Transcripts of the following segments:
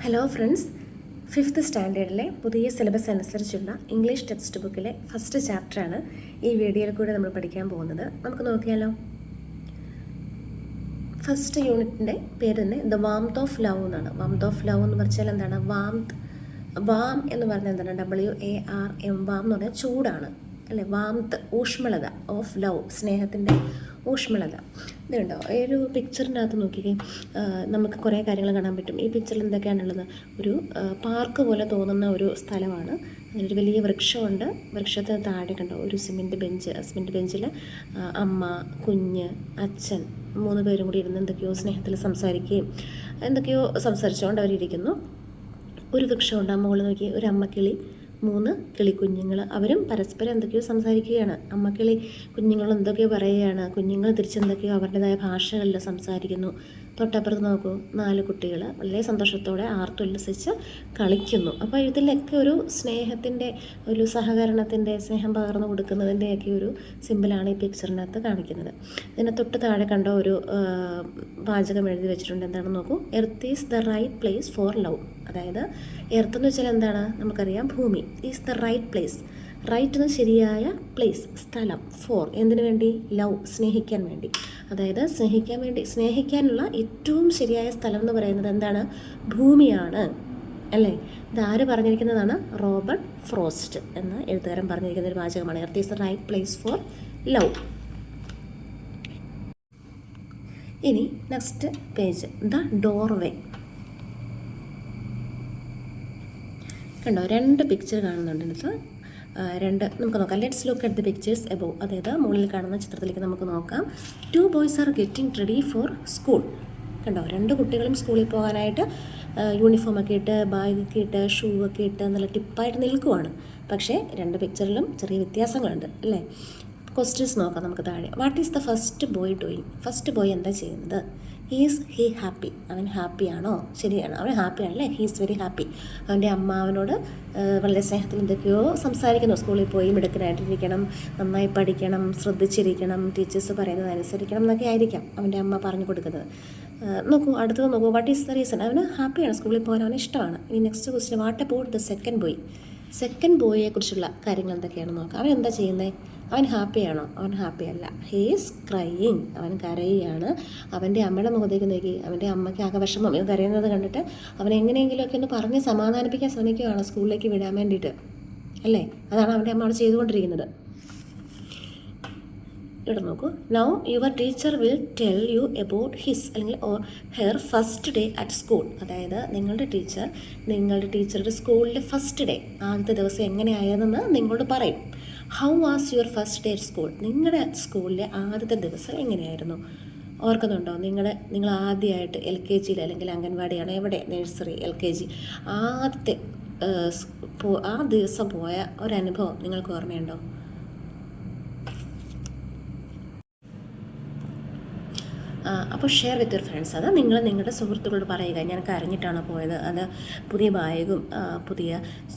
Hello friends, 5th സ്റ്റാൻഡേർഡിലെ പുതിയ syllabus അനുസരിച്ചുള്ള English text ബുക്കിലെ ഫസ്റ്റ് ചാപ്റ്ററാണ് ഈ വീഡിയോയിൽ കൂടെ നമ്മൾ പഠിക്കാൻ പോകുന്നത്. നമുക്ക് നോക്കിയാലോ. ഫസ്റ്റ് യൂണിറ്റിൻ്റെ പേര് തന്നെ ദ വാംത്ത് ഓഫ് ലവ് എന്നാണ്. വാംത്ത് ഓഫ് ലവ് എന്ന് പറഞ്ഞാൽ എന്താണ്? വാം എന്ന് പറഞ്ഞാൽ എന്താണ്? WARM. വാം എന്ന് പറഞ്ഞാൽ ചൂടാണ് അല്ലേ? വാംത്ത്, ഊഷ്മളത ഓഫ് ലവ്, സ്നേഹത്തിൻ്റെ ഊഷ്മളത. ഇതുണ്ടോ ഈ ഒരു പിക്ചറിനകത്ത് നോക്കിക്കേ, നമുക്ക് കുറേ കാര്യങ്ങൾ കാണാൻ പറ്റും. ഈ പിക്ചറിൽ എന്തൊക്കെയാണുള്ളത്? ഒരു പാർക്ക് പോലെ തോന്നുന്ന ഒരു സ്ഥലമാണ്. അതിലൊരു വലിയ വൃക്ഷമുണ്ട്. വൃക്ഷത്തിന് താഴെ കണ്ടോ ഒരു സിമെൻറ്റ് ബെഞ്ചിൽ അമ്മ, കുഞ്ഞ്, അച്ഛൻ 3 പേരും കൂടി ഇരുന്ന് എന്തൊക്കെയോ സ്നേഹത്തിൽ സംസാരിക്കുകയും എന്തൊക്കെയോ സംസാരിച്ചുകൊണ്ട് അവരിയ്ക്കുന്നു. ഒരു വൃക്ഷമുണ്ട്. ആ മുകളിൽ നോക്കി ഒരു അമ്മക്കിളി, 3 കിളിക്കുഞ്ഞുങ്ങൾ, അവരും പരസ്പരം എന്തൊക്കെയോ സംസാരിക്കുകയാണ്. അമ്മക്കിളി കുഞ്ഞുങ്ങൾ എന്തൊക്കെയോ പറയുകയാണ്, കുഞ്ഞുങ്ങൾ തിരിച്ചെന്തൊക്കെയോ അവരുടേതായ ഭാഷകളിൽ സംസാരിക്കുന്നു. തൊട്ടപ്പുറത്ത് നോക്കൂ, 4 കുട്ടികൾ വളരെ സന്തോഷത്തോടെ ആർത്തുല്ലസിച്ച് കളിക്കുന്നു. അപ്പോൾ ഇതിലൊക്കെ ഒരു സ്നേഹത്തിൻ്റെ, ഒരു സഹകരണത്തിൻ്റെ, സ്നേഹം പകർന്നു കൊടുക്കുന്നതിൻ്റെയൊക്കെ ഒരു സിമ്പിളാണ് ഈ പിക്ചറിനകത്ത് കാണിക്കുന്നത്. ഇതിനെ തൊട്ട് താഴെ കണ്ടോ ഒരു വാചകം എഴുതി വെച്ചിട്ടുണ്ട്. എന്താണെന്ന് നോക്കൂ, earth is the right place for love. അതായത് എർത്ത് എന്ന് വെച്ചാൽ എന്താണ്? നമുക്കറിയാം, ഭൂമി. Is the right place. Right എന്ന് ശരിയായ പ്ലേസ്, സ്ഥലം. ഫോർ എന്തിനു വേണ്ടി? ലവ്, സ്നേഹിക്കാൻ വേണ്ടി. അതായത് സ്നേഹിക്കാനുള്ള ഏറ്റവും ശരിയായ സ്ഥലം എന്ന് പറയുന്നത് എന്താണ്? ഭൂമിയാണ് അല്ലേ? ഇതാര് പറഞ്ഞിരിക്കുന്നതാണ്? റോബർട്ട് ഫ്രോസ്റ്റ് എന്ന എഴുത്തുകാരൻ പറഞ്ഞിരിക്കുന്ന ഒരു വാചകമാണ്. Earth is the right place for love. ഇനി നെക്സ്റ്റ് പേജ്, ദ ഡോർവേ. കണ്ടോ 2 പിക്ചർ കാണുന്നുണ്ട് ഇതിൽ. 2 നമുക്ക് നോക്കാം. Let's look at the pictures above. അതായത് മുകളിൽ കാണുന്ന ചിത്രത്തിലേക്ക് നമുക്ക് നോക്കാം. 2 boys are getting ready for school. കണ്ടോ 2 കുട്ടികളും സ്കൂളിൽ പോകാനായിട്ട് യൂണിഫോമൊക്കെ ഇട്ട്, ബാഗൊക്കെ ഇട്ട്, ഷൂ ഒക്കെ ഇട്ട് നല്ല ടിപ്പായിട്ട് നിൽക്കുവാണ്. പക്ഷേ 2 പിക്ചറിലും ചെറിയ വ്യത്യാസങ്ങളുണ്ട് അല്ലേ? ക്വസ്റ്റ്യൻസ് നോക്കാം നമുക്ക് താഴെ. What is the first boy doing? First boy എന്താ ചെയ്യുന്നത്? Is he happy? അവൻ ഹാപ്പിയാണോ? ശരിയാണ്, അവൻ ഹാപ്പിയാണല്ലേ. He's very happy. അവൻ്റെ അമ്മ അവനോട് വളരെ സ്നേഹത്തിൽ എന്തൊക്കെയോ സംസാരിക്കുന്നു. സ്കൂളിൽ പോയി മിടുക്കനായിട്ടിരിക്കണം, നന്നായി പഠിക്കണം, ശ്രദ്ധിച്ചിരിക്കണം, ടീച്ചേഴ്സ് പറയുന്നത് അനുസരിക്കണം എന്നൊക്കെ ആയിരിക്കാം അവൻ്റെ അമ്മ പറഞ്ഞു കൊടുക്കുന്നത്. നോക്കൂ, അടുത്തത് നോക്കൂ. What is the reason? അവന് ഹാപ്പിയാണ്, സ്കൂളിൽ പോകാൻ അവന് ഇഷ്ടമാണ്. ഇനി next question, what about the second boy? Second ബോയെ കുറിച്ചുള്ള കാര്യങ്ങൾ എന്തൊക്കെയാണെന്ന് നോക്കാം. അവൻ എന്താ ചെയ്യുന്നത്? അവൻ ഹാപ്പിയാണോ? അവൻ ഹാപ്പിയല്ല. He is crying. അവൻ കരയുകയാണ്. അവൻ്റെ അമ്മയുടെ മുഖത്തേക്ക് നോക്കി. അവൻ്റെ അമ്മയ്ക്ക് ആകെ വിഷമം. ഇത് കരയുന്നത് കണ്ടിട്ട് അവൻ എങ്ങനെയെങ്കിലുമൊക്കെ ഒന്ന് പറഞ്ഞ് സമാധാനിപ്പിക്കാൻ ശ്രമിക്കുകയാണ് സ്കൂളിലേക്ക് വിടാൻ വേണ്ടിയിട്ട് അല്ലേ? അതാണ് അവൻ്റെ അമ്മ അവിടെ ചെയ്തുകൊണ്ടിരിക്കുന്നത്. ഇവിടെ നോക്കൂ. Now your teacher will tell you about his അല്ലെങ്കിൽ or her first day at school. അതായത് നിങ്ങളുടെ ടീച്ചറുടെ സ്കൂളിലെ ഫസ്റ്റ് ഡേ, ആദ്യത്തെ ദിവസം എങ്ങനെയായതെന്ന് നിങ്ങളോട് പറയും. How was your first day at school? നിങ്ങളുടെ സ്കൂളിലെ ആദ്യത്തെ ദിവസം എങ്ങനെയായിരുന്നു? ഓർക്കുന്നുണ്ടോ? നിങ്ങൾ ആദ്യമായിട്ട് LKG അല്ലെങ്കിൽ അംഗൻവാടിയാണ്, എവിടെ, നഴ്സറി, LKG, ആദ്യത്തെ ആ ദിവസം പോയ ഒരനുഭവം നിങ്ങൾക്ക് ഓർമ്മയുണ്ടോ? അപ്പോൾ ഷെയർ വിത്ത് യുവർ ഫ്രണ്ട്സ്. അത് നിങ്ങളുടെ സുഹൃത്തുക്കളോട് പറയുക, ഞാൻ കരഞ്ഞിട്ടാണ് പോയത്, അത് പുതിയ ബാഗും പുതിയ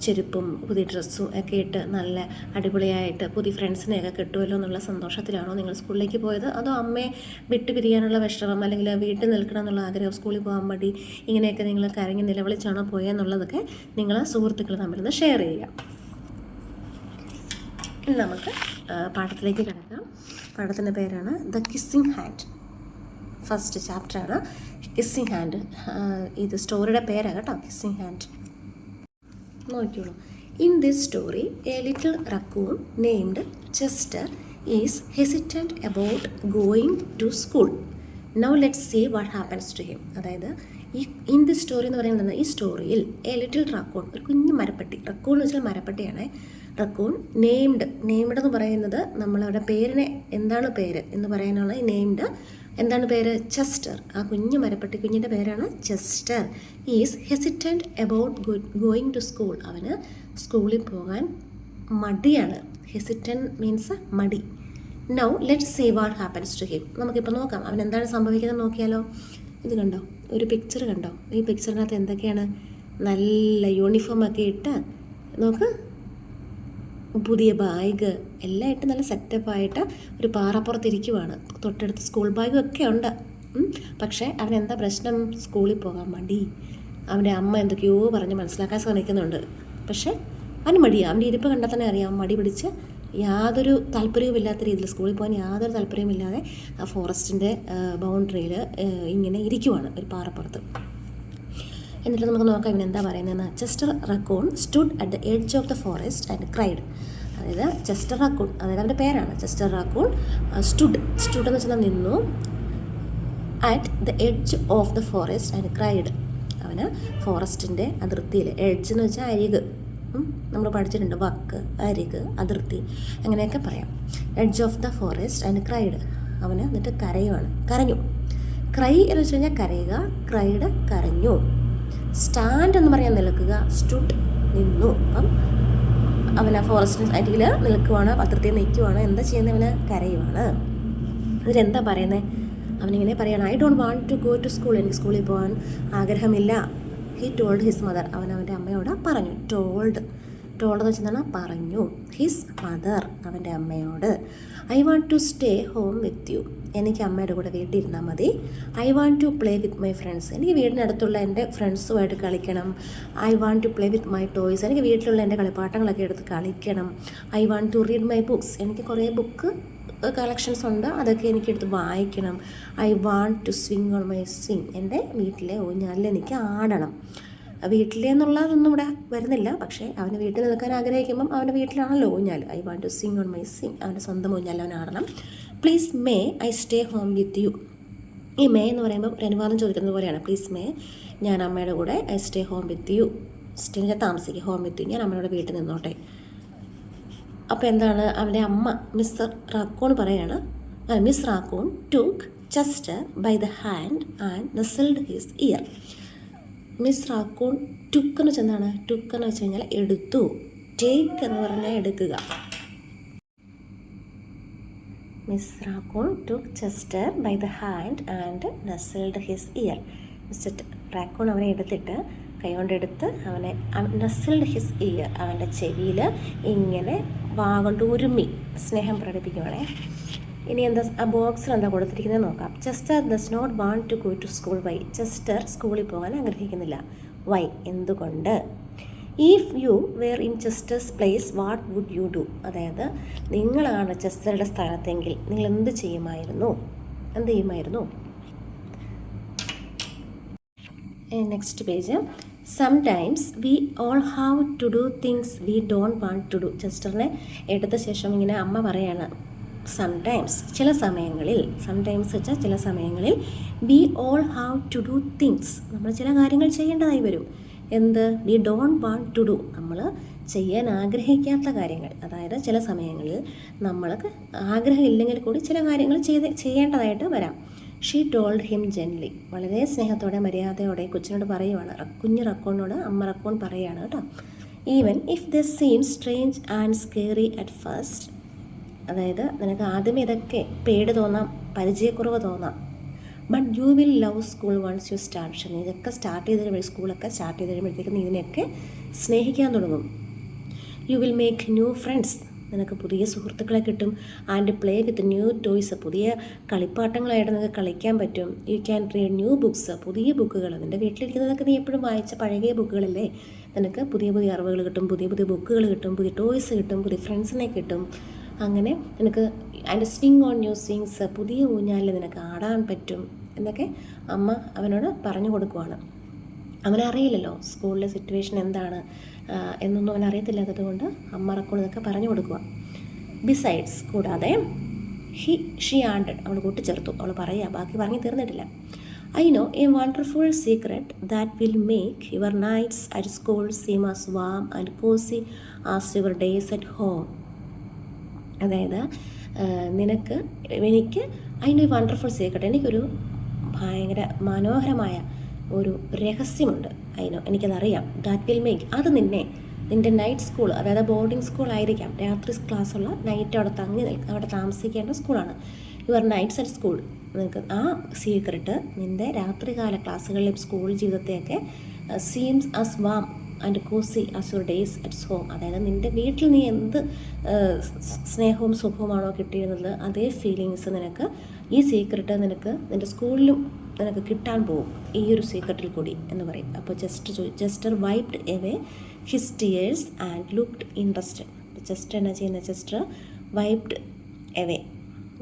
ചെരുപ്പും പുതിയ ഡ്രസ്സും ഒക്കെ ഇട്ട് നല്ല അടിപൊളിയായിട്ട് പുതിയ ഫ്രണ്ട്സിനെയൊക്കെ കിട്ടുമല്ലോ എന്നുള്ള സന്തോഷത്തിലാണോ നിങ്ങൾ സ്കൂളിലേക്ക് പോയത്? അതോ അമ്മയെ വിട്ടു പിരിയാനുള്ള വിഷമം അല്ലെങ്കിൽ വീട്ടിൽ നിൽക്കണം എന്നുള്ള ആഗ്രഹം, സ്കൂളിൽ പോകാൻ മടി, ഇങ്ങനെയൊക്കെ നിങ്ങൾ കരഞ്ഞ് നിലവിളിച്ചാണോ പോയെന്നുള്ളതൊക്കെ നിങ്ങൾ സുഹൃത്തുക്കൾ തമ്മിൽ ഷെയർ ചെയ്യുക. ഇനി നമുക്ക് പാഠത്തിലേക്ക് കിടക്കാം. പാഠത്തിൻ്റെ പേരാണ് ദ കിസ്സിങ് ഹാൻഡ്. ഫസ്റ്റ് ചാപ്റ്ററാണ് കിസ്സിങ് ഹാൻഡ്. ഇത് സ്റ്റോറിയുടെ പേരാണ് കേട്ടോ, കിസ്സിങ് ഹാൻഡ്. നോക്കിയോളൂ. In this story a little raccoon named Chester is hesitant about going to school. Now let's see what happens to him. അതായത് ഇൻ ദിസ് സ്റ്റോറി എന്ന് പറയുന്നത്, ഈ സ്റ്റോറിയിൽ എ ലിറ്റിൽ റക്കൂൺ, ഒരു കുഞ്ഞു മരപ്പട്ടി. റക്കൂൺ എന്ന് വെച്ചാൽ മരപ്പട്ടിയാണ്. റക്കൂൺ നെയിംഡ് എന്ന് പറയുന്നത് നമ്മളവിടെ പേരിനെ എന്താണ് പേര് എന്ന് പറയാനുള്ള ഈ നെയിംഡ്. എന്താണ് പേര്? ചെസ്റ്റർ. ആ കുഞ്ഞു മരപ്പട്ടി കുഞ്ഞിൻ്റെ പേരാണ് Chester. Is hesitant about going to school. അവന് സ്കൂളിൽ പോകാൻ മടിയാണ്. ഹെസിറ്റൻറ്റ് മീൻസ് മടി. Now let's see what happens to him. നമുക്കിപ്പോൾ നോക്കാം അവൻ എന്താണ് സംഭവിക്കുന്നത് നോക്കിയാലോ. ഇത് കണ്ടോ, ഒരു പിക്ചർ കണ്ടോ? ഈ പിക്ചറിനകത്ത് എന്തൊക്കെയാണ്? നല്ല യൂണിഫോമൊക്കെ ഇട്ട് നോക്ക്, പുതിയ ബാഗ് എല്ലാം ഇട്ട് നല്ല സെറ്റപ്പായിട്ട് ഒരു പാറപ്പുറത്തിരിക്കുവാണ്. തൊട്ടടുത്ത് സ്കൂൾ ബാഗും ഒക്കെ ഉണ്ട്. പക്ഷേ അവനെന്താ പ്രശ്നം? സ്കൂളിൽ പോകാൻ മടി. അവൻ്റെ അമ്മ എന്തൊക്കെയോ പറഞ്ഞ് മനസ്സിലാക്കാൻ ശ്രമിക്കുന്നുണ്ട്. പക്ഷേ അവന് മടിയാണ്. അവൻ്റെ ഇരിപ്പ് കണ്ടാൽ തന്നെ അറിയാം മടി പിടിച്ച് യാതൊരു താല്പര്യവുമില്ലാത്ത രീതിയിൽ സ്കൂളിൽ പോകാൻ യാതൊരു താല്പര്യവുമില്ലാതെ ആ ഫോറസ്റ്റിൻ്റെ ബൗണ്ടറിയിൽ ഇങ്ങനെ ഇരിക്കുവാണ് ഒരു പാറപ്പുറത്ത്. എന്നിട്ട് നമുക്ക് നോക്കാം ഇവൻ എന്താ പറയുന്നതെന്ന്. Chester raccoon stood at the edge of the forest and cried. അതായത് ചെസ്റ്റർ റക്കൂൺ, അതായത് അവൻ്റെ പേരാണ് ചെസ്റ്റർ റക്കൂൺ. സ്റ്റുഡ് എന്ന് വെച്ചാൽ നിന്നു. At the edge of the forest and cried. അവന് ഫോറസ്റ്റിൻ്റെ അതിർത്തിയിൽ, എഡ്ജ് എന്ന് വെച്ചാൽ അരിക്, നമ്മൾ പഠിച്ചിട്ടുണ്ട്, വക്ക്, അരിക്, അതിർത്തി, അങ്ങനെയൊക്കെ പറയാം. Edge of the forest and cried. അവന് എന്നിട്ട് കരഞ്ഞു. ക്രൈ എന്ന് വെച്ച് കഴിഞ്ഞാൽ കരയുക, ക്രൈഡ് കരഞ്ഞു. സ്റ്റാൻഡ് എന്ന് പറയാൻ നിൽക്കുക, സ്റ്റുഡ് നിന്നു. അപ്പം അവൻ ആ ഫോറസ്റ്റിന് അരികിൽ നിൽക്കുവാണ്, അതിർത്തിയിൽ നിൽക്കുവാണ്. എന്താ ചെയ്യുന്നത്? അവന് കരയുവാണ്. ഇതിലെന്താ പറയുന്നത്? അവനിങ്ങനെ പറയാണ്, I don't want to go to school. എനിക്ക് സ്കൂളിൽ പോകാൻ ആഗ്രഹമില്ല. He told his mother. അവൻ അവൻ്റെ അമ്മയോട് പറഞ്ഞു. ടോൾഡ് എന്ന് വെച്ചാൽ പറഞ്ഞു. ഹിസ് മദർ, അവൻ്റെ അമ്മയോട്. I want to stay home with you. എനിക്ക് അമ്മയുടെ കൂടെ വീട്ടിൽ ഇരുന്നാൽ മതി. I want to play with my friends. എനിക്ക് വീടിനടുത്തുള്ള എൻ്റെ ഫ്രണ്ട്സുമായിട്ട് കളിക്കണം. I want to play with my toys. എനിക്ക് വീട്ടിലുള്ള എൻ്റെ കളിപ്പാട്ടങ്ങളൊക്കെ എടുത്ത് കളിക്കണം. I want to read my books. എനിക്ക് കുറേ ബുക്ക് കളക്ഷൻസ് ഉണ്ട്, അതൊക്കെ എനിക്കെടുത്ത് വായിക്കണം. I want to swing on my swing. എൻ്റെ വീട്ടിലെ ഊഞ്ഞാലിൽ എനിക്ക് ആടണം. വീട്ടിലെന്നുള്ളതൊന്നും ഇവിടെ വരുന്നില്ല, പക്ഷേ അവന് വീട്ടിൽ നിൽക്കാൻ ആഗ്രഹിക്കുമ്പം അവൻ്റെ വീട്ടിലാണല്ലോ ഊഞ്ഞാൽ. I want to swing on my swing. അവൻ്റെ സ്വന്തം ഊഞ്ഞാൽ അവൻ ആടണം. Please may I stay home with you. ഈ മേ എന്ന് പറയുമ്പോൾ ഒരു അനുവാദം ചോദിക്കുന്നത് പോലെയാണ്. പ്ലീസ് മേ, ഞാൻ അമ്മയുടെ കൂടെ I stay home with U. Stay ഞാൻ താമസിക്കുക, ഹോം വിത്ത് യു, ഞാൻ അമ്മയുടെ വീട്ടിൽ നിന്നോട്ടെ. അപ്പോൾ എന്താണ് അവൻ്റെ അമ്മ മിസ്റ്റർ റാക്കൂൺ പറയാണ്. Miss Raccoon took Chester by the hand and nuzzled his ear. Miss Raccoon took എന്ന് വെച്ചാൽ എന്താണ്? ടുക്ക് എന്ന് വെച്ച് കഴിഞ്ഞാൽ എടുത്തു. ടേക്ക് എന്ന് പറഞ്ഞാൽ എടുക്കുക. Miss Raccoon took Chester by the hand and nuzzled his ear. Mister Raccoon അവനെ എടുത്തിട്ട് കൈകൊണ്ടെടുത്ത് അവനെ നെസിൽഡ് ഹിസ് ഇയർ, അവൻ്റെ ചെവിയിൽ ഇങ്ങനെ വാഗൊണ്ട് ഉരുമ്മി സ്നേഹം പ്രകടിപ്പിക്കുവാണേ. ഇനി എന്താ ആ ബോക്സിൽ എന്താ കൊടുത്തിരിക്കുന്നത് നോക്കാം. Chester does not want to go to school. Why? ചെസ്റ്റർ സ്കൂളിൽ പോകാൻ ആഗ്രഹിക്കുന്നില്ല. വൈ? എന്തുകൊണ്ട്? If you were in Chester's place what would you do? അതായത് നിങ്ങളാണ് ചെസ്റ്ററുടെ സ്ഥാനത്തെങ്കിൽ നിങ്ങൾ എന്ത് ചെയ്യുമായിരുന്നു? Next page. Sometimes we all have to do things we don't want to do. ചെസ്റ്ററിനെ എടുത്ത ശേഷം ഇങ്ങനെ അമ്മ പറയാണ്, സംടൈംസ് ചില സമയങ്ങളിൽ, സംടൈംസ് വെച്ചാൽ ചില സമയങ്ങളിൽ, we all have to do things നമ്മൾ ചില കാര്യങ്ങൾ ചെയ്യേണ്ടതായി വരും. എന്ത്? We don't want to do, നമ്മൾ ചെയ്യാൻ ആഗ്രഹിക്കാത്ത കാര്യങ്ങൾ. അതായത് ചില സമയങ്ങളിൽ നമ്മൾക്ക് ആഗ്രഹമില്ലെങ്കിൽ കൂടി ചില കാര്യങ്ങൾ ചെയ്യേണ്ടതായിട്ട് വരാം. She told him gently. വളരെ സ്നേഹത്തോടെ മര്യാദയോടെ കൊച്ചിനോട് പറയുവാണ്. കുഞ്ഞ് റക്കൂണിനോട് അമ്മ റക്കൂൺ പറയുകയാണ് കേട്ടോ. Even if this seem strange and scary at first. അതായത് നിനക്ക് ആദ്യമേ ഇതൊക്കെ പേടി തോന്നാം, പരിചയക്കുറവ് തോന്നാം. But you will love school once you start. പക്ഷേ നീ ഇതൊക്കെ സ്റ്റാർട്ട് ചെയ്ത് കഴിയുമ്പോൾ, സ്കൂളൊക്കെ സ്റ്റാർട്ട് ചെയ്ത് കഴിയുമ്പോഴത്തേക്ക് നീ ഇതിനെയൊക്കെ സ്നേഹിക്കാൻ തുടങ്ങും. You will make new friends. നിനക്ക് പുതിയ സുഹൃത്തുക്കളെ കിട്ടും. And play with new toys. പുതിയ കളിപ്പാട്ടങ്ങളായിട്ട് നിനക്ക് കളിക്കാൻ പറ്റും. You can read new books. പുതിയ ബുക്കുകൾ, നിൻ്റെ വീട്ടിലിരിക്കുന്നതൊക്കെ നീ എപ്പോഴും വായിച്ച പഴകിയ ബുക്കുകളല്ലേ. നിനക്ക് പുതിയ പുതിയ അറിവുകൾ കിട്ടും, പുതിയ പുതിയ ബുക്കുകൾ കിട്ടും, പുതിയ ടോയ്സ് കിട്ടും, പുതിയ ഫ്രണ്ട്സിനെ കിട്ടും. അങ്ങനെ നിനക്ക് and swing on new swings. പുതിയ ഊഞ്ഞാലിൽ നിനക്ക് ആടാൻ പറ്റും എന്നൊക്കെ അമ്മ അവനോട് പറഞ്ഞു കൊടുക്കുവാണ്. അവനറിയില്ലല്ലോ സ്കൂളിലെ സിറ്റുവേഷൻ എന്താണ് എന്നൊന്നും അവനറിയത്തില്ലാത്തത് കൊണ്ട് അമ്മ റക്കൂൺ ഇതൊക്കെ പറഞ്ഞു കൊടുക്കുക. ബിസൈഡ്സ്, കൂടാതെ ഷീ ആൻഡഡ്, അവൾ കൂട്ടിച്ചേർത്തു. അവൾ പറയുക, ബാക്കി പറഞ്ഞു തീർന്നിട്ടില്ല. I know a wonderful secret that will make your nights at school seem as warm and cosy as your days at home. അതായത് എനിക്ക് അതിന് വണ്ടർഫുൾ സീക്രട്ട്, എനിക്കൊരു ഭയങ്കര മനോഹരമായ ഒരു രഹസ്യമുണ്ട്. എനിക്കതറിയാം. ദാറ്റ് വിൽ മേക്ക്, അത് നിൻ്റെ നൈറ്റ് സ്കൂൾ, അതായത് ബോർഡിംഗ് സ്കൂൾ ആയിരിക്കാം, രാത്രി ക്ലാസ്സുള്ള, നൈറ്റ് അവിടെ താമസിക്കേണ്ട സ്കൂളാണ്. Your nights at school. നിനക്ക് ആ സീക്രട്ട് നിൻ്റെ രാത്രികാല ക്ലാസ്സുകളിലും സ്കൂൾ ജീവിതത്തെയൊക്കെ seems as warm and cosy as your days at home. അതായത് നിൻ്റെ വീട്ടിൽ നീ എന്ത് സ്നേഹവും സുഖവുമാണോ കിട്ടിയിരുന്നത്, അതേ ഫീലിങ്സ് നിനക്ക് ഈ സീക്രട്ട് നിനക്ക് നിൻ്റെ സ്കൂളിലും നിനക്ക് കിട്ടാൻ പോകും ഈ ഒരു സീക്രട്ടിൽ കൂടി എന്ന് പറയും. അപ്പോൾ jester wiped away his tears and looked interested. Jester എന്നാ ചെയ്യുന്നത്? ജസ്റ്റർ വൈപ്ഡ് എവേ,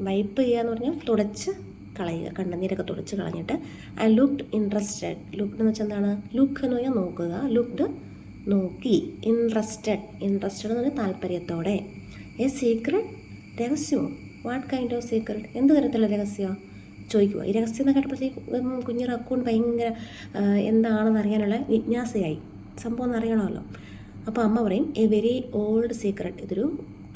വൈപ്പ് ചെയ്യുക എന്ന് പറഞ്ഞാൽ തുടച്ച് കളയുക, കണ്ണുനീരൊക്കെ തുടച്ച് കളഞ്ഞിട്ട്. And looked interested. ലുക്ക്ഡ് എന്ന് വെച്ചാൽ എന്താണ്? ലുക്ക് എന്ന് പറഞ്ഞാൽ നോക്കുക, ലുക്ക്ഡ് നോക്കി. ഇൻട്രസ്റ്റഡ് എന്ന് പറഞ്ഞാൽ താല്പര്യത്തോടെ. എ സീക്രട്ട്, രഹസ്യമോ? What kind of secret? എന്ത് തരത്തിലുള്ള രഹസ്യമാണ് ചോദിക്കുക. ഈ രഹസ്യം എന്ന് കേട്ടപ്പോഴത്തേക്ക് കുഞ്ഞു റക്കൂൺ ഭയങ്കര എന്താണെന്ന് അറിയാനുള്ള ജിജ്ഞാസയായി, സംഭവം എന്നറിയണമല്ലോ. അപ്പോൾ അമ്മ പറയും എ വെരി ഓൾഡ് സീക്രട്ട്, ഇതൊരു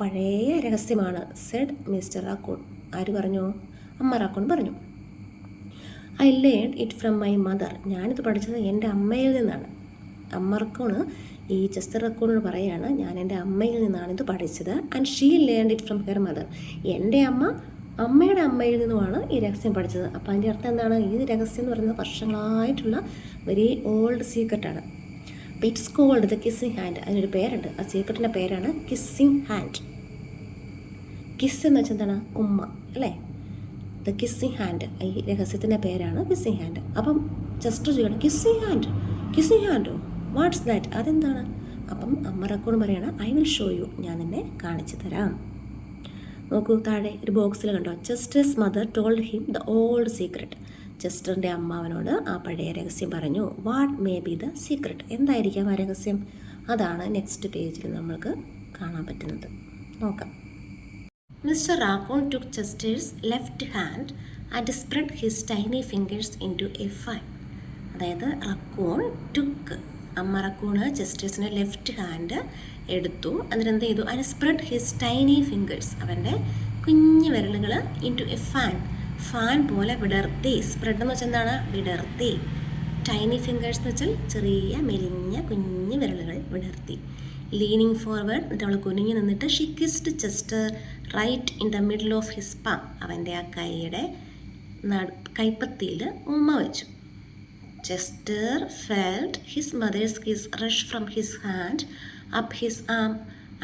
പഴയ രഹസ്യമാണ്. Said Mister Raccoon. ആര് പറഞ്ഞു? അമ്മ റാക്കൂൺ പറഞ്ഞു. I learn it from my mother. ഞാനിത് പഠിച്ചത് എൻ്റെ അമ്മയിൽ നിന്നാണ്. അമ്മ റക്കൂണ് ഈ ജസ്റ്റർ റക്കൂണിനോട് പറയാണ്, ഞാൻ എൻ്റെ അമ്മയിൽ നിന്നാണിത് പഠിച്ചത്. And she learn it from her mother. എൻ്റെ അമ്മയുടെ അമ്മയിൽ നിന്നുമാണ് ഈ രഹസ്യം പഠിച്ചത്. അപ്പോൾ അതിൻ്റെ അർത്ഥം എന്താണ്? ഈ രഹസ്യം എന്ന് പറയുന്നത് വർഷങ്ങളായിട്ടുള്ള വെരി ഓൾഡ് സീക്രട്ടാണ്. അപ്പോൾ it's called the kissing hand. അതിനൊരു പേരുണ്ട്, ആ സീക്രട്ടിൻ്റെ പേരാണ് കിസ്സിങ് ഹാൻഡ്. കിസ് എന്ന് വെച്ചാൽ എന്താണ്? ഉമ്മ അല്ലേ? ദ കിസ്സിങ് ഹാൻഡ്, ഈ രഹസ്യത്തിൻ്റെ പേരാണ് കിസ്സിങ് ഹാൻഡ്. അപ്പം ജസ്റ്റർ ചെയ്യണം, കിസ്സിങ് ഹാൻഡ്, കിസ്സിങ് ഹാൻഡോ, വാട്ട്സ് ദാറ്റ്, അതെന്താണ്? അപ്പം അമ്മ റക്കൂൺ പറയാണ് ഐ വിൽ ഷോ യു, ഞാൻ നിന്നെ കാണിച്ചു തരാം. നോക്കൂ, താഴെ ഒരു ബോക്സിൽ കണ്ടോ, Chester's mother told him the old secret. ജസ്റ്ററിൻ്റെ അമ്മാവനോട് ആ പഴയ രഹസ്യം പറഞ്ഞു. What may be the secret? എന്തായിരിക്കാം ആ രഹസ്യം? അതാണ് നെക്സ്റ്റ് പേജിൽ നമ്മൾക്ക് കാണാൻ പറ്റുന്നത്. നോക്കാം. Mister raccoon took Chester's left hand and spread his tiny fingers into a fan. അതായത് റക്കൂൺ ടുക്ക്, അമ്മ റക്കൂണ് ചെസ്റ്റേഴ്സിൻ്റെ ലെഫ്റ്റ് ഹാൻഡ് എടുത്തു, എന്നിട്ട് എന്ത് ചെയ്തു? അതിന് സ്പ്രെഡ് ഹിസ് ടൈനി ഫിംഗേഴ്സ്, അവൻ്റെ കുഞ്ഞു വിരലുകൾ ഇൻറ്റു എ ഫാൻ, ഫാൻ പോലെ വിടർത്തി. സ്പ്രെഡ് എന്ന് വെച്ചാൽ എന്താണ്? വിടർത്തി. ടൈനി ഫിംഗേഴ്സ് എന്ന് വെച്ചാൽ ചെറിയ മെലിഞ്ഞ കുഞ്ഞു വിരലുകൾ വിടർത്തി. ലീനിങ് ഫോർവേഡ്, എന്നിട്ട് അവൾ കുനിഞ്ഞു നിന്നിട്ട് she kissed Chester right in the middle of his palm. അവൻ്റെ ആ കൈയുടെ കൈപ്പത്തിയിൽ ഉമ്മ വെച്ചു. Chester felt his mother's kiss rush from his hand up his arm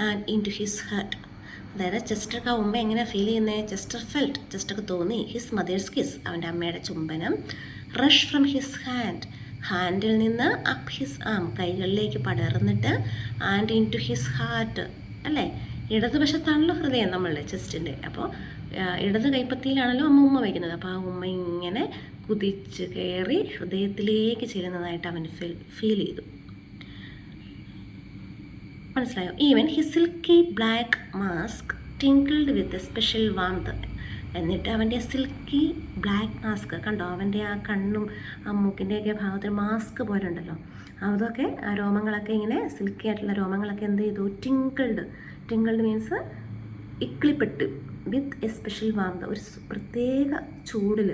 and into his head. അതായത് ചെസ്റ്റർക്ക് ആ ഉമ്മ എങ്ങനെ ഫീൽ ചെയ്യുന്നത്? ചെസ്റ്റർ ഫെൽറ്റ്, ചെസ്റ്റർക്ക് തോന്നി, ഹിസ് മദേഴ്സ് കിസ്, അവൻ്റെ അമ്മയുടെ ചുംബനം, റഷ് ഫ്രം ഹിസ് ഹാൻഡിൽ നിന്ന് അപ്പ് ഹിസ് ആം, കൈകളിലേക്ക് പടർന്നിട്ട്, and into his heart അല്ലേ? ഇടതുവശത്താണല്ലോ ഹൃദയം നമ്മളുടെ ചെസ്റ്റിൻ്റെ. അപ്പോൾ ഇടത് കൈപ്പത്തിയിലാണല്ലോ ഉമ്മ വയ്ക്കുന്നത്. അപ്പോൾ ആ ഉമ്മ ഇങ്ങനെ കുതിച്ച് കയറി ഹൃദയത്തിലേക്ക് ചെല്ലുന്നതായിട്ട് അവൻ ഫീൽ ചെയ്തു. മനസ്സിലായോ? Even his silky black mask tingled with a special warmth. എന്നിട്ട് അവൻ്റെ സിൽക്കി ബ്ലാക്ക് മാസ്ക് കണ്ടോ, അവൻ്റെ ആ കണ്ണും ആ മൂക്കിൻ്റെയൊക്കെ ഭാഗത്തൊരു മാസ്ക് പോലെ ഉണ്ടല്ലോ, അതൊക്കെ ആ രോമങ്ങളൊക്കെ ഇങ്ങനെ സിൽക്കി ആയിട്ടുള്ള രോമങ്ങളൊക്കെ എന്ത് ചെയ്തു? ടിങ്കിൾഡ് മീൻസ് ഇക്കിളിപ്പെട്ട്, വിത്ത് എ സ്പെഷ്യൽ വാംത്, ഒരു പ്രത്യേക ചൂടിൽ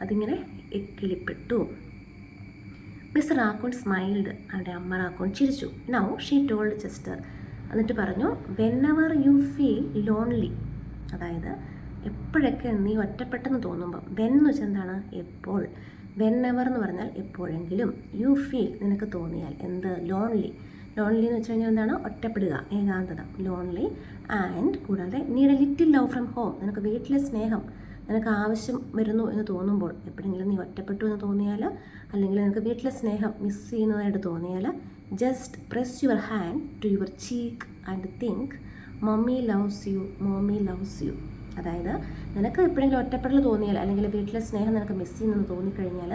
അതിങ്ങനെ ഇക്കിളിപ്പെട്ടു. മിസ്റ്റർ റാക്കൂൺ സ്മൈൽഡ്, അവൻ്റെ അമ്മ റാക്കൂൺ ചിരിച്ചു. നൗ ഷീ ടോൾഡ് ചെസ്റ്റർ, എന്നിട്ട് പറഞ്ഞു വെന്നെവർ യു ഫീൽ ലോൺലി, അതായത് എപ്പോഴൊക്കെ നീ ഒറ്റപ്പെട്ടെന്ന് തോന്നുമ്പോൾ, വെൻ എന്ന് വെച്ചാൽ എന്താണ്? എപ്പോൾ. വെന്നെവർ എന്ന് പറഞ്ഞാൽ എപ്പോഴെങ്കിലും, യു ഫീൽ നിനക്ക് തോന്നിയാൽ, എന്ത്? ലോൺലി എന്ന് വെച്ച് കഴിഞ്ഞാൽ എന്താണ്? ഒറ്റപ്പെടുക, ഏകാന്തത, ലോൺലി. ആൻഡ് കൂടാതെ need A little love from home, നിനക്ക് വീട്ടിലെ സ്നേഹം നിനക്ക് ആവശ്യം വരുന്നു എന്ന് തോന്നുമ്പോൾ, എപ്പോഴെങ്കിലും നീ ഒറ്റപ്പെട്ടു എന്ന് തോന്നിയാൽ, അല്ലെങ്കിൽ നിനക്ക് വീട്ടിലെ സ്നേഹം മിസ് ചെയ്യുന്നതായിട്ട് തോന്നിയാൽ, just press your hand to your cheek and think mummy loves you. അതായത് നിനക്ക് എപ്പോഴെങ്കിലും ഒറ്റപ്പെടൽ തോന്നിയാൽ, അല്ലെങ്കിൽ വീട്ടിലെ സ്നേഹം നിനക്ക് മിസ് ചെയ്യുന്നെന്ന് തോന്നിക്കഴിഞ്ഞാൽ,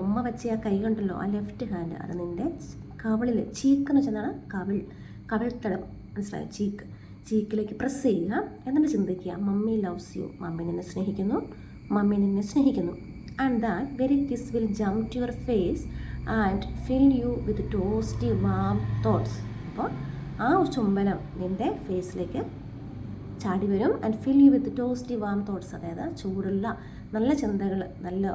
ഉമ്മ വെച്ച ആ കൈ കണ്ടല്ലോ, ആ ലെഫ്റ്റ് ഹാൻഡ്, അത് നിൻ്റെ കവിളിൽ, ചീക്ക് എന്ന് വെച്ചാൽ കവിൾത്തടം, മനസ്സിലായോ? ചീക്കിലേക്ക് പ്രസ് ചെയ്യുക, എന്നിട്ട് ചിന്തിക്കുക മമ്മി ലവ്സ് യു, മമ്മി നിന്നെ സ്നേഹിക്കുന്നു. And that very kiss will jump to your face and fill you with toasty warm thoughts. അപ്പോൾ ആ ചുംബനം നിൻ്റെ ഫേസിലേക്ക് ചാടി വരും. And fill you with toasty warm thoughts, അതായത് ചൂടുള്ള നല്ല ചിന്തകൾ, നല്ല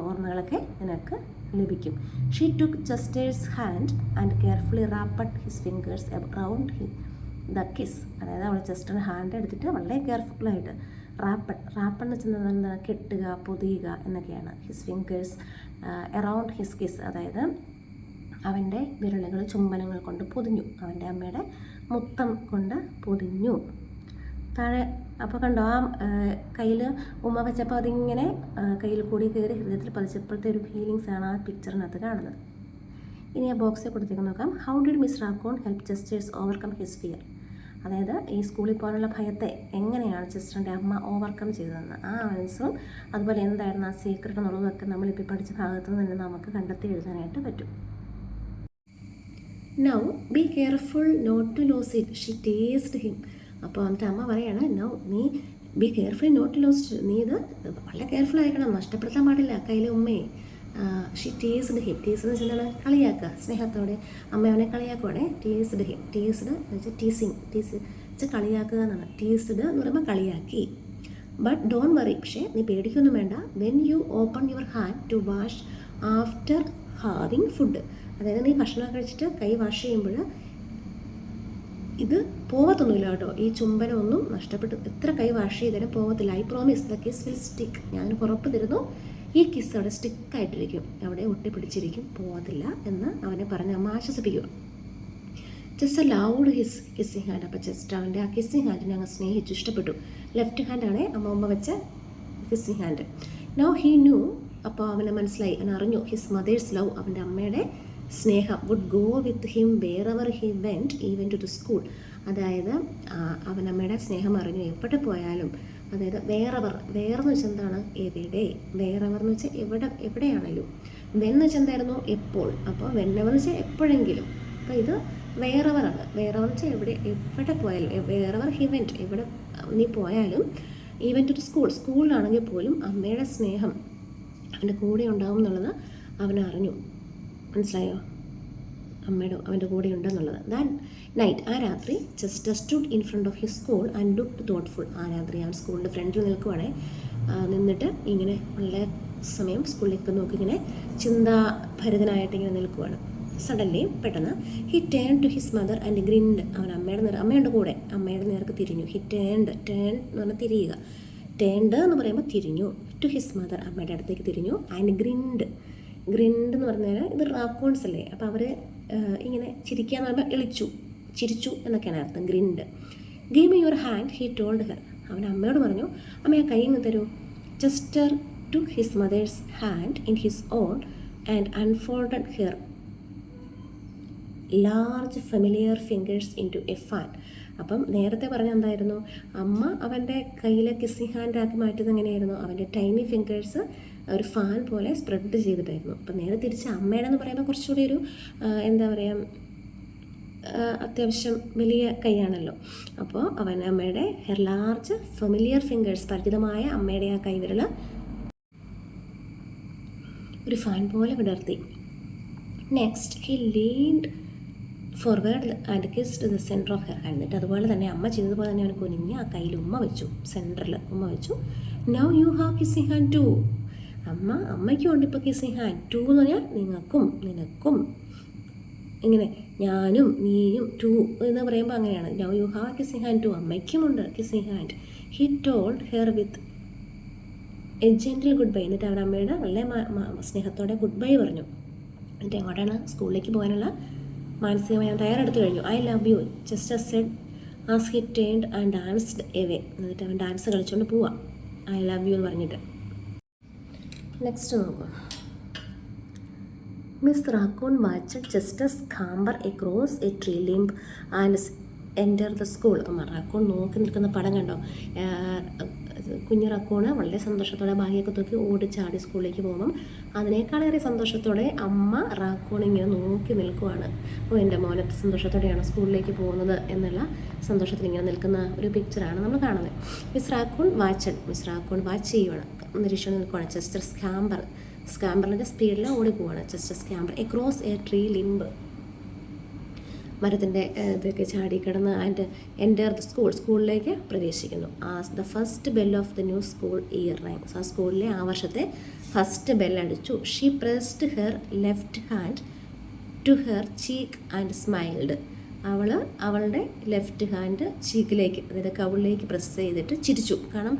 ഓർമ്മകളൊക്കെ നിനക്ക് ലഭിക്കും. She took Chester's hand and carefully wrapped his fingers around the kiss. അതായത് അവൾ ചെസ്റ്ററിൻ്റെ ഹാൻഡ് എടുത്തിട്ട് വളരെ കെയർഫുള്ളായിട്ട് റാപ്പഡ് എന്ന് വെച്ചാൽ എന്താണ്? കെട്ടുക, പൊതിയുക എന്നൊക്കെയാണ്. His fingers around his kiss, അതായത് അവൻ്റെ വിരലുകൾ ചുംബനങ്ങൾ കൊണ്ട് പൊതിഞ്ഞു, അവൻ്റെ അമ്മയുടെ മുത്തം കൊണ്ട് പൊതിഞ്ഞു. താഴെ. അപ്പോൾ കണ്ടോ ആ കയ്യിൽ ഉമ്മ വെച്ചപ്പോൾ അതിങ്ങനെ കയ്യിൽ കൂടി കയറി ഹൃദയത്തിൽ പതിച്ചപ്പോഴത്തെ ഒരു ഫീലിങ്സാണ് ആ പിക്ചറിനകത്ത് കാണുന്നത്. ഇനി ആ ബോക്സിൽ കൊടുത്തേക്ക് നോക്കാം. How did Miss Raccoon help Chester's overcome his fear? അതായത് ഈ സ്കൂളിൽ പോകാനുള്ള ഭയത്തെ എങ്ങനെയാണ് ചെസ്റ്ററിൻ്റെ അമ്മ ഓവർകം ചെയ്തതെന്ന് ആ ആൻസറും അതുപോലെ എന്തായിരുന്നു ആ സീക്രട്ട് എന്നുള്ളതൊക്കെ നമ്മളിപ്പോൾ പഠിച്ച ഭാഗത്ത് നിന്ന് തന്നെ നമുക്ക് കണ്ടെത്തി എഴുതാനായിട്ട് പറ്റും. Now be careful not to lose it, she teased him. അപ്പോൾ എന്നിട്ട് അമ്മ പറയാണ്, നൗ നീ be careful not to lose, നീ ഇത് വളരെ കെയർഫുൾ ആയിരിക്കണം, നഷ്ടപ്പെടുത്താൻ പാടില്ല കയ്യിലെ ഉമ്മയെ. ഷി ടേസ്ഡ് ഹിം, ടേസ്ഡ് എന്ന് വെച്ചാൽ കളിയാക്കുക, സ്നേഹത്തോടെ അമ്മ അവനെ കളിയാക്കുവാണേ. ടേസ്ഡ് ഹിം, ടേസ്ഡ് എന്ന് വെച്ചാൽ ടീസിങ്, വെച്ചാൽ കളിയാക്കുക എന്നാണ്. ടേസ്ഡ് എന്ന് പറയുമ്പോൾ കളിയാക്കി. ബട്ട് ഡോൺ വറി, പക്ഷേ നീ പേടിക്കൊന്നും വേണ്ട. When you open your hand to wash after having food, അതായത് നീ ഭക്ഷണം കഴിച്ചിട്ട് കൈ വാഷ് ചെയ്യുമ്പോൾ ഇത് പോകത്തൊന്നുമില്ല കേട്ടോ, ഈ ചുംബനമൊന്നും നഷ്ടപ്പെട്ടു, എത്ര കൈ വാഷ് ചെയ്താലും പോകത്തില്ല. I promise the kiss will stick, ഞാൻ ഉറപ്പ് തരുന്നു ഈ കിസ് അവിടെ സ്റ്റിക്കായിട്ടിരിക്കും, അവിടെ ഒട്ടിപ്പിടിച്ചിരിക്കും, പോകത്തില്ല എന്ന് അവനെ പറഞ്ഞ് അമ്മ ആശ്വസിപ്പിക്കുക. Just loved his kissing hand. അപ്പോൾ ജസ്റ്റ് അവൻ്റെ ആ കിസ്സിങ് ഹാൻഡിനെ അങ്ങ് സ്നേഹിച്ചു, ഇഷ്ടപ്പെട്ടു. ലെഫ്റ്റ് ഹാൻഡാണ് അമ്മ വെച്ച kissing hand. Now he knew, അപ്പോൾ അവനെ മനസ്സിലായി, അവൻ അറിഞ്ഞു ഹിസ് മദേഴ്സ് ലവ്, അവൻ്റെ അമ്മയുടെ സ്നേഹം would go with him wherever he went even to the school. അതായത് അവൻ അമ്മയുടെ സ്നേഹം അറിഞ്ഞു എവിടെ പോയാലും. അതായത് വേറെന്ന് വെച്ചാൽ എന്താണ്, എവിടെ, വേറെവർ എന്ന് വെച്ചാൽ എവിടെയാണേലും. വെന്ന് വെച്ചാൽ എന്തായിരുന്നു, എപ്പോൾ. അപ്പോൾ വെന്നെവർ വെച്ചാൽ എപ്പോഴെങ്കിലും. അപ്പോൾ ഇത് വേറെവറാണ്. വേറെവർ വെച്ചാൽ എവിടെ പോയാലും, വേറെവർ ഹി വെൻറ്റ്, എവിടെ നീ പോയാലും. ഈവൻ ടു സ്കൂളിലാണെങ്കിൽ പോലും അമ്മയുടെ സ്നേഹം അവൻ്റെ കൂടെ ഉണ്ടാവും എന്നുള്ളത് അവനറിഞ്ഞു. മനസ്സിലായോ, അവൻ്റെ കൂടെ ഉണ്ടെന്നുള്ളത്. ദാറ്റ് നൈറ്റ്, ആ രാത്രി, Chester stood in front of his school and looked thoughtful. ആ രാത്രി അവൻ സ്കൂളിൻ്റെ ഫ്രണ്ടിൽ നിൽക്കുവാണേ, നിന്നിട്ട് ഇങ്ങനെ വളരെ സമയം സ്കൂളിലേക്ക് നോക്കി ഇങ്ങനെ ചിന്താഭരിതനായിട്ട് ഇങ്ങനെ നിൽക്കുവാണ്. സഡൻലി പെട്ടെന്ന് he turn to his mother and grinned. അവൻ അമ്മയുടെ കൂടെ അമ്മയുടെ നേർക്ക് തിരിഞ്ഞു. ഹി ടേൺ എന്ന് പറഞ്ഞാൽ തിരിയുക. ടേൺഡ് എന്ന് പറയുമ്പോൾ തിരിഞ്ഞു. ടു ഹിസ് മദർ, അമ്മയുടെ അടുത്തേക്ക് തിരിഞ്ഞു. ആൻഡ് ഗ്രിൻഡ് എന്ന് പറഞ്ഞാൽ ഇത് റാക്കോൺസ് അല്ലേ, അപ്പോൾ അവർ ഇങ്ങനെ ചിരിക്കുക എന്ന് പറയുമ്പോൾ ചിരിച്ചു എന്നൊക്കെയാണ് അർത്ഥം. Grinned. Give me your hand, he told her. അവൻ അമ്മയോട് പറഞ്ഞു, അമ്മ ആ കൈ ഇങ്ങ് തരൂ. Chester took his mother's hand in his own and unfolded her large familiar fingers into a fan. അപ്പം നേരത്തെ പറഞ്ഞ എന്തായിരുന്നു, അമ്മ അവൻ്റെ കയ്യിലെ കിസ്സിങ് ഹാൻഡാക്കി മാറ്റിയത് എങ്ങനെയായിരുന്നു, അവൻ്റെ ടൈനി ഫിംഗേഴ്സ് ഒരു ഫാൻ പോലെ സ്പ്രെഡ് ചെയ്തിട്ടായിരുന്നു. അപ്പം നേരെ തിരിച്ച് അമ്മയുടെ എന്ന് പറയുമ്പോൾ കുറച്ചുകൂടി ഒരു എന്താ പറയുക, അത്യാവശ്യം വലിയ കൈയാണല്ലോ. അപ്പോൾ അവൻ അമ്മയുടെ ഹെർ ലാർജ് ഫെമിലിയർ ഫിംഗേഴ്സ്, പരിചിതമായ അമ്മയുടെ ആ കൈവിരൽ ഒരു ഫാൻ പോലെ വിടർത്തി. Next he leaned forward and kissed the centre of her hand. എന്നിട്ട് അതുപോലെ തന്നെ അമ്മ ചെയ്തതുപോലെ തന്നെ അവൻ കുനിഞ്ഞ് ആ കയ്യിൽ ഉമ്മ വെച്ചു, സെൻറ്ററിൽ ഉമ്മ വെച്ചു. Now you have kissing hand too. അമ്മയ്ക്കും ഉണ്ട് ഇപ്പോൾ കിസ്സിങ് ഹാൻഡ്. ടു എന്ന് പറഞ്ഞാൽ നിനക്കും ഇങ്ങനെ, ഞാനും നീയും ടു എന്ന് പറയുമ്പോൾ അങ്ങനെയാണ്. Now you have kissing hand too. അമ്മയ്ക്കുമുണ്ട് kissing hand. He told her with a gentle goodbye. എന്നിട്ട് അവരുടെ അമ്മയുടെ വളരെ സ്നേഹത്തോടെ ഗുഡ് ബൈ പറഞ്ഞു. എന്നിട്ട് എങ്ങോട്ടാണ്, സ്കൂളിലേക്ക് പോകാനുള്ള മാനസികമായി ഞാൻ തയ്യാറെടുത്ത് കഴിഞ്ഞു. I love you just Z as he turned and danced away. എന്നിട്ട് അവൻ ഡാൻസ് കളിച്ചുകൊണ്ട് പോവാം, ഐ ലവ് യു എന്ന് പറഞ്ഞിട്ട്. നെക്സ്റ്റ് നോക്കൂ. Miss Raccoon watched just scamper across a tree limb and enter the school. അപ്പം റാക്കൂൺ നോക്കി നിൽക്കുന്ന പടം കണ്ടോ, കുഞ്ഞു റാക്കൂണ് വളരെ സന്തോഷത്തോടെ ബാഗിയൊക്കെ തൂക്കി ഓടിച്ചാടി സ്കൂളിലേക്ക് പോകുമ്പം അതിനേക്കാളേറെ സന്തോഷത്തോടെ അമ്മ റാക്കൂൺ ഇങ്ങനെ നോക്കി നിൽക്കുവാണ്. ഓ, എൻ്റെ മോനത്തെ സന്തോഷത്തോടെയാണ് സ്കൂളിലേക്ക് പോകുന്നത് എന്നുള്ള സന്തോഷത്തിൽ ഇങ്ങനെ നിൽക്കുന്ന ഒരു പിക്ചറാണ് നമ്മൾ കാണുന്നത്. മിസ് റാക്കൂൺ വാച്ച് ചെയ്യുവാണ്, നിരീക്ഷണം നിൽക്കുവാണ്. ചെസ്റ്റർ സ്കാംബറിൻ്റെ സ്പീഡിൽ ഓടിപ്പോവാണ്. Chester scamper across a tree limb, മരത്തിൻ്റെ ഇതൊക്കെ ചാടിക്കിടന്ന് ആൻഡ് എൻ്റർ ദ സ്കൂളിലേക്ക് പ്രവേശിക്കുന്നു. As the first bell of the new school year rings. ആ സ്കൂളിലെ ആ വർഷത്തെ ഫസ്റ്റ് ബെല്ലടിച്ചു. She pressed her left hand to her cheek and smiled. അവളുടെ ലെഫ്റ്റ് ഹാൻഡ് ചീക്കിലേക്ക്, അതായത് കവിളിലേക്ക് പ്രസ് ചെയ്തിട്ട് ചിരിച്ചു. കാരണം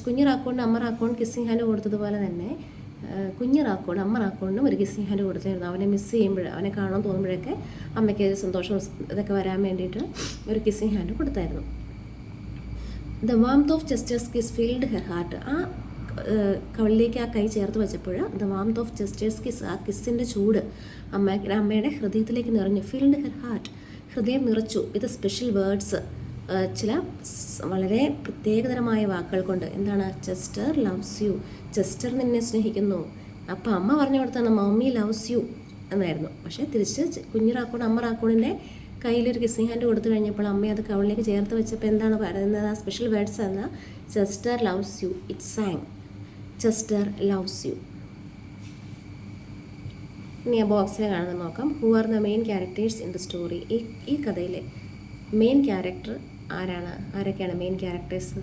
കുഞ്ഞു റാക്കോണിന് അമ്മ റാക്കോൺ കിസ്സിങ് ഹാൻഡ് കൊടുത്തതുപോലെ തന്നെ കുഞ്ഞു റാക്കോൺ അമ്മ റാക്കോണിനും ഒരു കിസ്സിങ് ഹാൻഡ് കൊടുത്തിരുന്നു. അവനെ മിസ് ചെയ്യുമ്പോൾ, അവനെ കാണാൻ തോന്നുമ്പോഴൊക്കെ അമ്മയ്ക്ക് സന്തോഷം ഇതൊക്കെ വരാൻ വേണ്ടിയിട്ട് ഒരു കിസ്സിങ് ഹാൻഡ് കൊടുത്തായിരുന്നു. The warmth of Chester's kiss field her heart. ആ കവളിലേക്ക് ആ കൈ ചേർത്ത് വെച്ചപ്പോൾ the warmth of Chester's kiss, ആ കിസ്സിൻ്റെ ചൂട് അമ്മയുടെ ഹൃദയത്തിലേക്ക് നിറഞ്ഞു. ഫീൽഡ് ഹെർ ഹാർട്ട്, ഹൃദയം നിറച്ചു. വിത്ത് സ്പെഷ്യൽ വേർഡ്സ്, ചില വളരെ പ്രത്യേകതരമായ വാക്കുകൾ കൊണ്ട്. എന്താണ്? ചെസ്റ്റർ ലവ്സ് യു, ചെസ്റ്റർ നിന്നെ സ്നേഹിക്കുന്നു. അപ്പോൾ അമ്മ പറഞ്ഞു കൊടുത്താണ് മമ്മി ലവ്സ് യു എന്നായിരുന്നു. പക്ഷേ തിരിച്ച് കുഞ്ഞു റാക്കോൺ അമ്മ റാക്കോണിൻ്റെ കയ്യിലൊരു കിസ്സിങ് ഹാൻഡ് കൊടുത്തു കഴിഞ്ഞപ്പോൾ അമ്മ അത് കവളിലേക്ക് ചേർത്ത് വെച്ചപ്പോൾ എന്താണ് പറയുന്നത്? ആ സ്പെഷ്യൽ വേർഡ്സ് എന്ന Chester loves you, it sang Chester loves you. ഇനി ആ ബോക്സിൽ കാണുന്നത് നോക്കാം. Who are the main characters in the story. ഈ കഥയിലെ മെയിൻ ക്യാരക്ടർ ആരാണ്? ആരൊക്കെയാണ് മെയിൻ ക്യാരക്ടേഴ്സ്?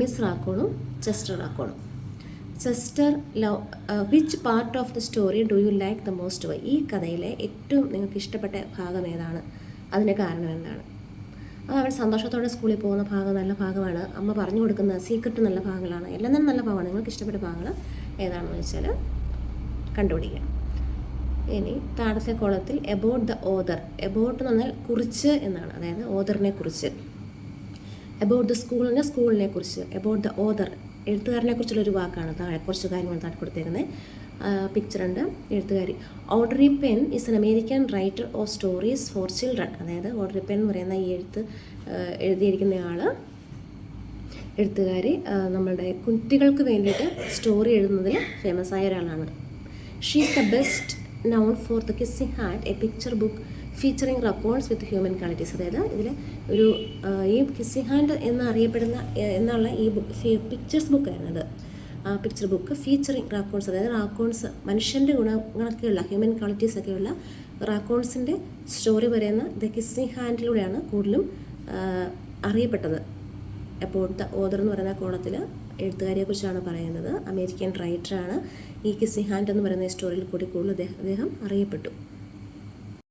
മിസ് റാക്കോണും ചെസ്റ്റർ റാക്കോണും. Chester love, which part of the story do you like the most? Why? ഈ കഥയിലെ ഏറ്റവും നിങ്ങൾക്ക് ഇഷ്ടപ്പെട്ട ഭാഗം ഏതാണ്? അതിന് കാരണം എന്താണ്? അത് അവൻ സന്തോഷത്തോടെ സ്കൂളിൽ പോകുന്ന ഭാഗം നല്ല ഭാഗമാണ്. അമ്മ പറഞ്ഞു കൊടുക്കുന്ന സീക്രട്ട് നല്ല ഭാഗങ്ങളാണ്. എല്ലാം തന്നെ നല്ല ഭാഗമാണ്. നിങ്ങൾക്ക് ഇഷ്ടപ്പെട്ട ഭാഗങ്ങൾ ഏതാണെന്ന് വെച്ചാൽ കണ്ടുപിടിക്കുക. ഇനി താഴത്തെ കോളത്തിൽ എബൌട്ട് ദ ഓതർ. എബൌട്ട് എന്ന് പറഞ്ഞാൽ കുറിച്ച് എന്നാണ്, അതായത് ഓതറിനെ കുറിച്ച്. എബൌട്ട് ദ സ്കൂളിനെ കുറിച്ച്. എബൌട്ട് ദ ഓതർ, എഴുത്തുകാരനെ കുറിച്ചുള്ളൊരു വാക്കാണ്. താഴെ കുറച്ച് കാര്യങ്ങൾ താഴെ കൊടുത്തേക്കുന്നത്. പിക്ചറുണ്ട്, എഴുത്തുകാരി. Audrey pen is N American writer of stories for children. അതായത് ഓഡ്രി പെൻ എന്ന് പറയുന്ന ഈ എഴുതിയിരിക്കുന്നയാൾ, എഴുത്തുകാരി, നമ്മളുടെ കുട്ടികൾക്ക് വേണ്ടിയിട്ട് സ്റ്റോറി എഴുതുന്നതിൽ ഫേമസ് ആയ ഒരാളാണ്. She is the best known for the Kissing Hand, a picture book featuring raccoons with human qualities. അതായത് ഇതിൽ ഒരു ഈ കിസ്സിങ് ഹാൻഡ് എന്നറിയപ്പെടുന്ന എന്നുള്ള ഈ പിക്ചേഴ്സ് ബുക്കായിരുന്നു അത്. ആ പിക്ചർ ബുക്ക് ഫീച്ചറിങ് റാക്കോൺസ്, അതായത് റാക്കോൺസ് മനുഷ്യൻ്റെ ഗുണങ്ങളൊക്കെയുള്ള ഹ്യൂമൻ ക്വാളിറ്റീസ് ഒക്കെയുള്ള റാക്കോൺസിൻ്റെ സ്റ്റോറി പറയുന്ന ദ കിസ്സിങ് ഹാൻഡിലൂടെയാണ് കൂടുതലും അറിയപ്പെട്ടത്. എബൌട്ട് ദ ഓതർ എന്ന് പറയുന്ന കോളത്തിൽ എഴുത്തുകാരിയെക്കുറിച്ചാണ് പറയുന്നത്. അമേരിക്കൻ റൈറ്ററാണ്. ഈ കിസ്സിങ് ഹാൻഡ് എന്ന് പറയുന്ന സ്റ്റോറിയിൽ കൂടി കൂടുതൽ അദ്ദേഹം അറിയപ്പെട്ടു.